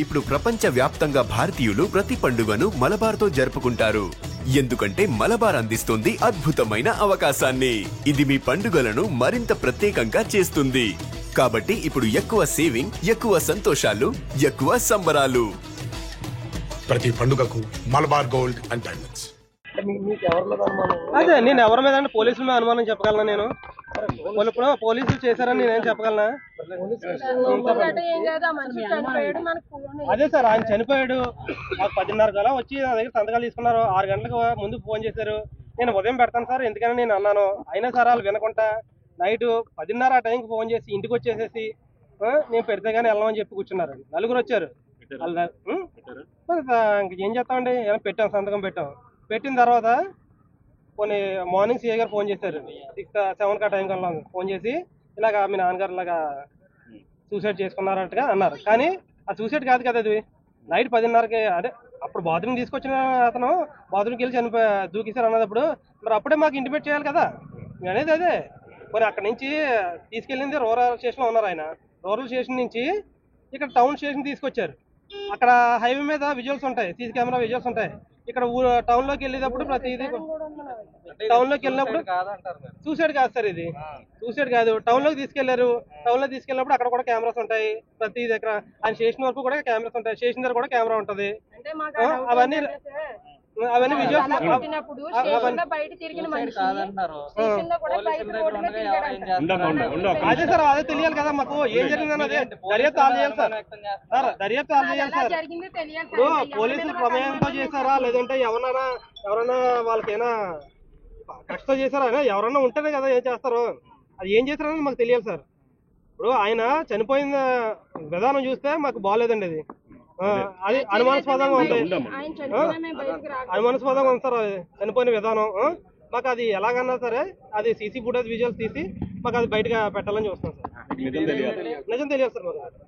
ఇప్పుడు ప్రపంచ వ్యాప్తంగా భారతీయులు ప్రతి పండుగను మలబార్తో జరుపుకుంటారు. ఎందుకంటే మలబార్ అందిస్తుంది అద్భుతమైన అవకాశాన్ని. ఇది మీ పండుగలను మరింత ప్రత్యేకంగా చేస్తుంది. కాబట్టి ఇప్పుడు ఎక్కువ సేవింగ్, ఎక్కువ సంతోషాలు, ఎక్కువ సంబరాలు. ప్రతి పండుగకు మలబార్ గోల్డ్ అండ్ డైమండ్స్. అదే నేను ఎవరి మీద పోలీసుల మీద అనుమానం చెప్పగలనా? నేను పోలీసులు చేశారని నేనేం చెప్పగలనా? అదే సార్, ఆయన చనిపోయాడు. మాకు 10:30 కల్లా వచ్చి నా దగ్గర సంతకాలు తీసుకున్నారు. 6 గంటలకు ముందు ఫోన్ చేశారు. నేను ఉదయం పెడతాను సార్ ఎందుకని నేను అన్నాను. అయినా సార్ వాళ్ళు వినకుండా నైట్ 10:30 ఆ టైంకి ఫోన్ చేసి ఇంటికి వచ్చేసేసి నేను పెడితే కానీ వెళ్ళమని చెప్పి కూర్చున్నారు. నలుగురు వచ్చారు. ఏం చేస్తామండి, పెట్టాం, సంతకం పెట్టాం. పెట్టిన తర్వాత కొన్ని మార్నింగ్ సిఐ గారు ఫోన్ చేశారు. 6-7 టైం కల్లా ఫోన్ చేసి ఇలాగా మీ నాన్నగారు ఇలాగా సూసైడ్ చేసుకున్నారంటగా అన్నారు. కానీ ఆ సూసైడ్ కాదు కదా, అది నైట్ 10:30కి. అదే అప్పుడు బాత్రూమ్ తీసుకొచ్చిన అతను బాత్రూమ్కి వెళ్ళి దూకేశారు అన్నప్పుడు మరి అప్పుడే మాకు ఇంటిమేట్ చేయాలి కదా అనేది. అదే మరి అక్కడి నుంచి తీసుకెళ్ళింది రూరల్ స్టేషన్లో ఉన్నారు ఆయన. రూరల్ స్టేషన్ నుంచి ఇక్కడ టౌన్ స్టేషన్ తీసుకొచ్చారు. అక్కడ హైవే మీద విజువల్స్ ఉంటాయి, సీసీ కెమెరా విజువల్స్ ఉంటాయి. ఇక్కడ టౌన్ లోకి వెళ్ళేటప్పుడు ప్రతిదీ టౌన్ లోకి వెళ్ళినప్పుడు సూసైడ్ కాదు సార్, ఇది సూసైడ్ కాదు. టౌన్ లోకి తీసుకెళ్లారు. టౌన్ లో తీసుకెళ్ళినప్పుడు అక్కడ కూడా కెమెరాస్ ఉంటాయి. ప్రతి దగ్గర ఆయన స్టేషన్ వరకు కూడా కెమెరాస్ ఉంటాయి. స్టేషన్ దగ్గర కూడా కెమెరా ఉంటది. అవన్నీ విజువల్స్. అదే సార్, అదే తెలియాలి కదా మాకు ఏం జరిగిందని. అదే దర్యాప్తు ఆల్ చేయాలి సార్. దర్యాప్తు ఆల్ చేయాలి సార్. ఇప్పుడు పోలీసులు ప్రమేయంతో చేశారా లేదంటే ఎవరైనా వాళ్ళకైనా కష్టం చేశారా? ఎవరన్నా ఉంటేనే కదా ఏం చేస్తారు. అది ఏం చేశారని మాకు తెలియాలి సార్. ఇప్పుడు ఆయన చనిపోయిన విధానం చూస్తే మాకు బాగాలేదండి. అది అనుమానాస్పదంగా ఉంది. అనుమానాస్పదంగా ఉంది సార్ చనిపోయిన విధానం. మాకు అది ఎలాగన్నా సరే అది సీసీ ఫుటేజ్ విజువల్స్ తీసి మాకు అది బయటగా పెట్టాలని చూస్తున్నాం సార్. నిజం తెలియదు సార్ మాకు.